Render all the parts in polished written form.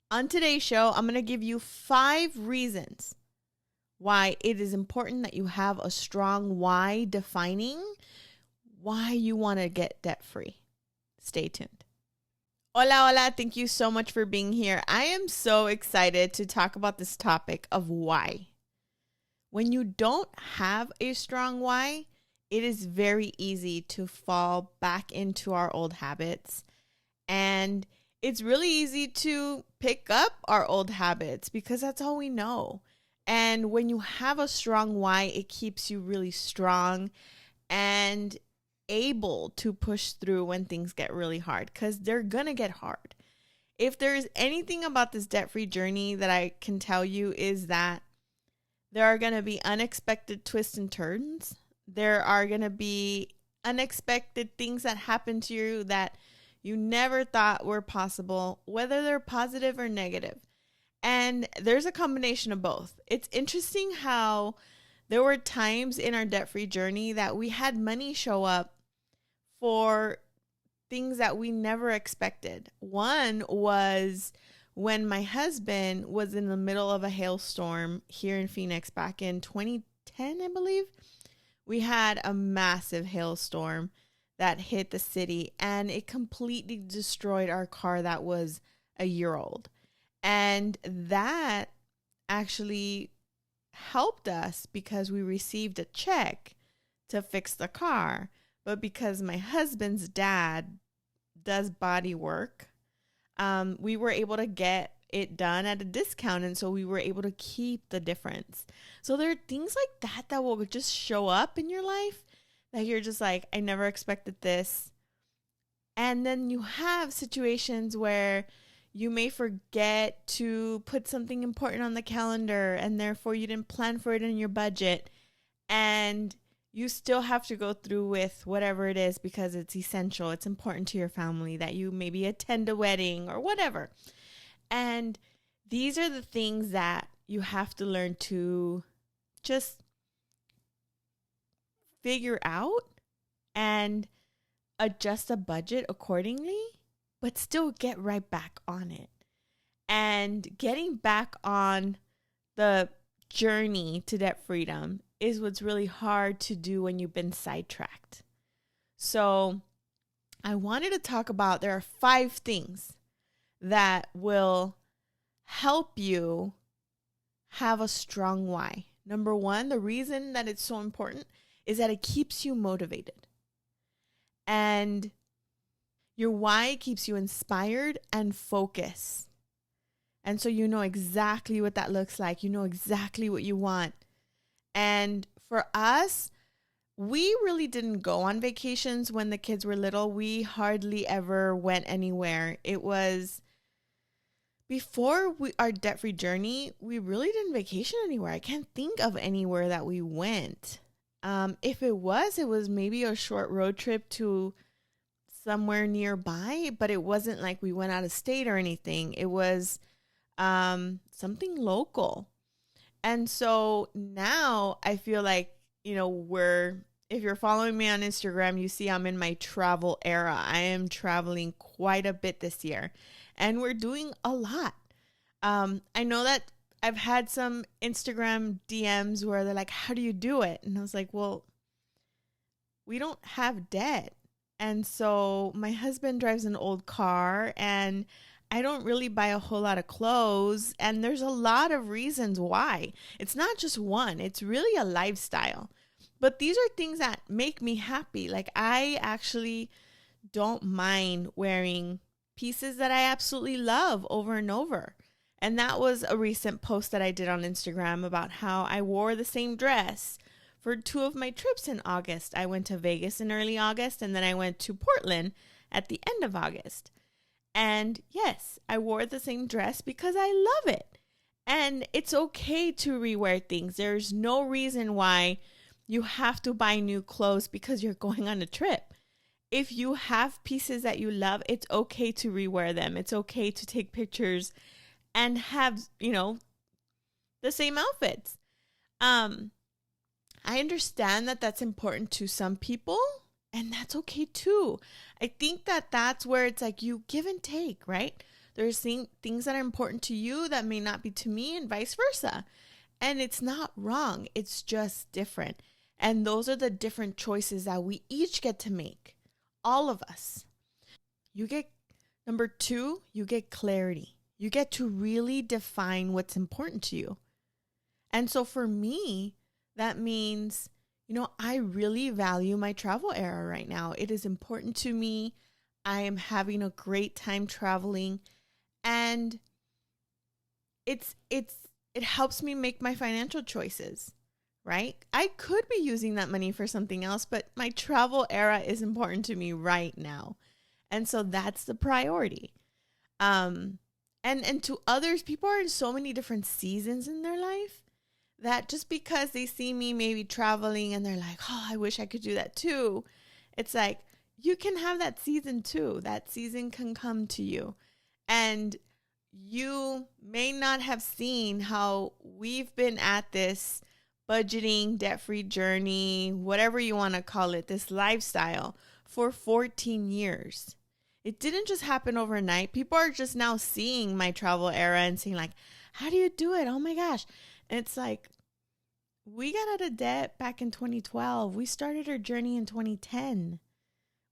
On today's show, I'm going to give you 5 reasons why it is important that you have a strong why defining why you want to get debt free. Stay tuned. Hola, hola. Thank you so much for being here. I am so excited to talk about this topic of why. When you don't have a strong why, it is very easy to fall back into our old habits. And it's really easy to pick up our old habits because that's all we know. And when you have a strong why, it keeps you really strong and able to push through when things get really hard, because they're going to get hard. If there's anything about this debt-free journey that I can tell you is that there are going to be unexpected twists and turns. There are going to be unexpected things that happen to you that you never thought were possible, whether they're positive or negative. And there's a combination of both. It's interesting how there were times in our debt-free journey that we had money show up for things that we never expected. One was when my husband was in the middle of a hailstorm here in Phoenix back in 2010, I believe. We had a massive hailstorm that hit the city, and it completely destroyed our car that was a year old. And that actually helped us because we received a check to fix the car. But because my husband's dad does body work, we were able to get it done at a discount. And so we were able to keep the difference. So there are things like that that will just show up in your life that you're just like, I never expected this. And then you have situations where you may forget to put something important on the calendar, and therefore you didn't plan for it in your budget. And you still have to go through with whatever it is because it's essential. It's important to your family that you maybe attend a wedding or whatever. And these are the things that you have to learn to just figure out and adjust a budget accordingly, but still get right back on it. And getting back on the journey to debt freedom is what's really hard to do when you've been sidetracked. So I wanted to talk about, there are 5 things that will help you have a strong why. Number 1, the reason that it's so important is that it keeps you motivated. And your why keeps you inspired and focused. And so you know exactly what that looks like. You know exactly what you want. And for us, we really didn't go on vacations when the kids were little. We hardly ever went anywhere. It was before our debt-free journey, we really didn't vacation anywhere. I can't think of anywhere that we went. If it was maybe a short road trip to somewhere nearby, but it wasn't like we went out of state or anything. It was something local. And so now I feel like, if you're following me on Instagram, you see I'm in my travel era. I am traveling quite a bit this year, and we're doing a lot. I know that I've had some Instagram DMs where they're like, how do you do it? And I was like, well, we don't have debt. And so my husband drives an old car, and I don't really buy a whole lot of clothes. And there's a lot of reasons why. It's not just one. It's really a lifestyle. But these are things that make me happy. Like, I actually don't mind wearing pieces that I absolutely love over and over. And that was a recent post that I did on Instagram about how I wore the same dress for 2 of my trips in August. I went to Vegas in early August, and then I went to Portland at the end of August. And yes, I wore the same dress because I love it. And it's okay to rewear things. There's no reason why you have to buy new clothes because you're going on a trip. If you have pieces that you love, it's okay to rewear them. It's okay to take pictures and have, the same outfits. I understand that that's important to some people, and that's okay too. I think that that's where it's like you give and take, right? There's things that are important to you that may not be to me, and vice versa. And it's not wrong. It's just different. And those are the different choices that we each get to make. All of us. You get, number 2, you get clarity. You get to really define what's important to you. And so for me, that means, I really value my travel era right now. It is important to me. I am having a great time traveling, and it helps me make my financial choices, right? I could be using that money for something else, but my travel era is important to me right now. And so that's the priority. And to others, people are in so many different seasons in their life that just because they see me maybe traveling and they're like, oh, I wish I could do that too. It's like, you can have that season too. That season can come to you. And you may not have seen how we've been at this budgeting, debt-free journey, whatever you want to call it, this lifestyle for 14 years. It didn't just happen overnight. People are just now seeing my travel era and saying like, how do you do it? Oh my gosh. And it's like, we got out of debt back in 2012. We started our journey in 2010.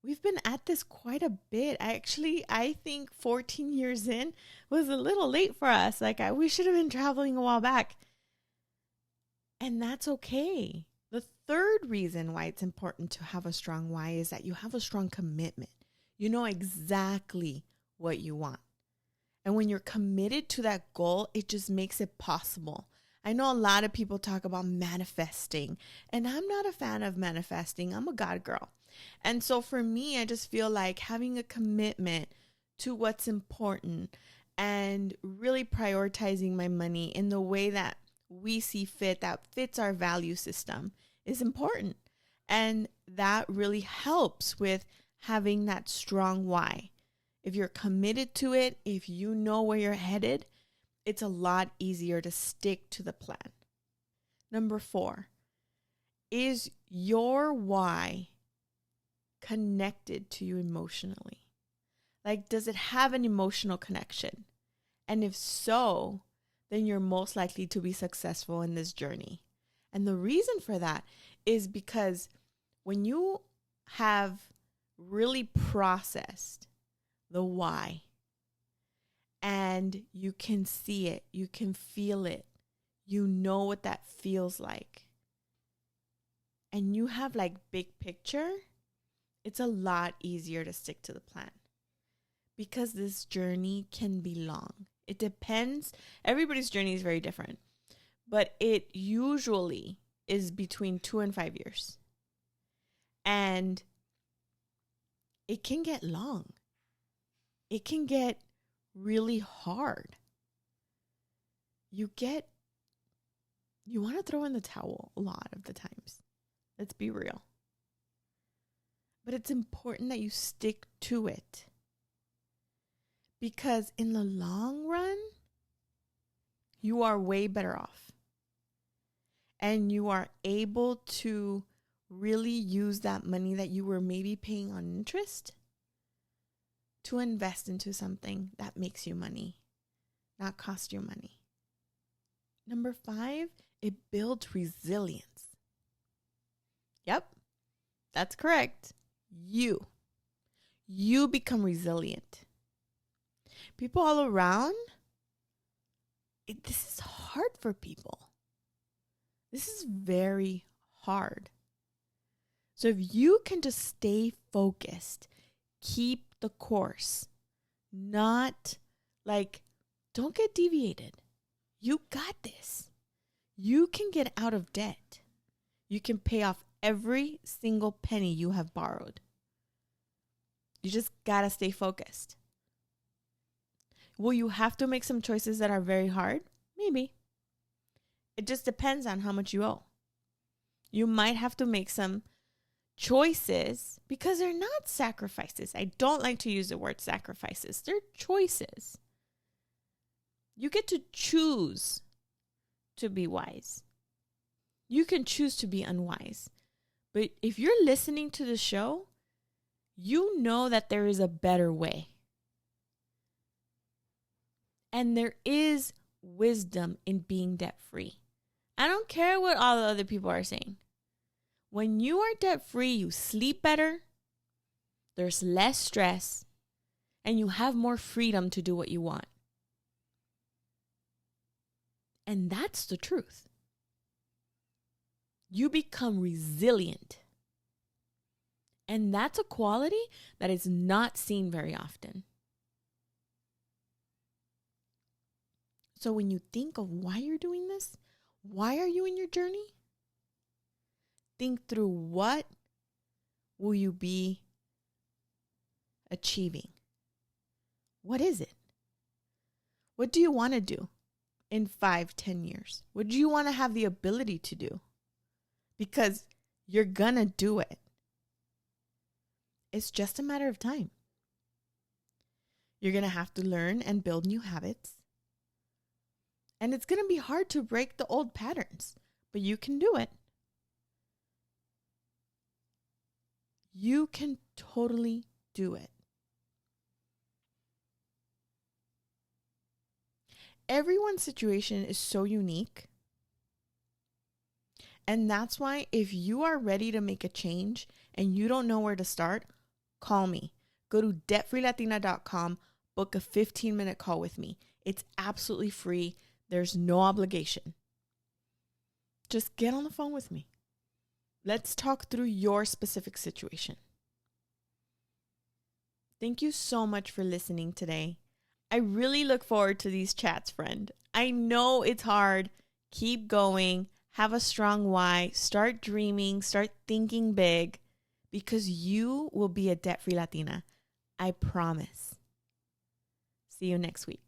We've been at this quite a bit. I think 14 years in was a little late for us. We should have been traveling a while back. And that's okay. The third reason why it's important to have a strong why is that you have a strong commitment. You know exactly what you want. And when you're committed to that goal, it just makes it possible. I know a lot of people talk about manifesting, and I'm not a fan of manifesting. I'm a God girl. And so for me, I just feel like having a commitment to what's important and really prioritizing my money in the way that we see fit, that fits our value system, is important. And that really helps with having that strong why. If you're committed to it, if you know where you're headed, it's a lot easier to stick to the plan. Number 4, is your why connected to you emotionally? Like, does it have an emotional connection? And if so, then you're most likely to be successful in this journey. And the reason for that is because when you have really processed the why, and you can see it, you can feel it, you know what that feels like, and you have like big picture, it's a lot easier to stick to the plan, because this journey can be long. It depends. Everybody's journey is very different, but it usually is between 2 and 5 years. And it can get long. It can get really hard. You want to throw in the towel a lot of the times. Let's be real. But it's important that you stick to it, because in the long run, you are way better off. And you are able to really use that money that you were maybe paying on interest to invest into something that makes you money, not cost you money. Number 5, it builds resilience. Yep, that's correct. You become resilient. People all around, this is hard for people. This is very hard. So if you can just stay focused, keep the course, don't get deviated. You got this. You can get out of debt. You can pay off every single penny you have borrowed. You just gotta stay focused. Will you have to make some choices that are very hard? Maybe. It just depends on how much you owe. You might have to make some choices, because they're not sacrifices. I don't like to use the word sacrifices. They're choices. You get to choose to be wise. You can choose to be unwise. But if you're listening to the show, you know that there is a better way. And there is wisdom in being debt free. I don't care what all the other people are saying. When you are debt free, you sleep better, there's less stress, and you have more freedom to do what you want. And that's the truth. You become resilient. And that's a quality that is not seen very often. So when you think of why you're doing this, why are you in your journey? Think through, what will you be achieving? What is it? What do you want to do in 5-10 years? What do you want to have the ability to do? Because you're gonna do it. It's just a matter of time. You're gonna have to learn and build new habits. And it's gonna be hard to break the old patterns, but you can do it. You can totally do it. Everyone's situation is so unique. And that's why if you are ready to make a change and you don't know where to start, call me. Go to debtfreelatina.com, book a 15-minute call with me. It's absolutely free. There's no obligation. Just get on the phone with me. Let's talk through your specific situation. Thank you so much for listening today. I really look forward to these chats, friend. I know it's hard. Keep going. Have a strong why. Start dreaming. Start thinking big, because you will be a debt-free Latina. I promise. See you next week.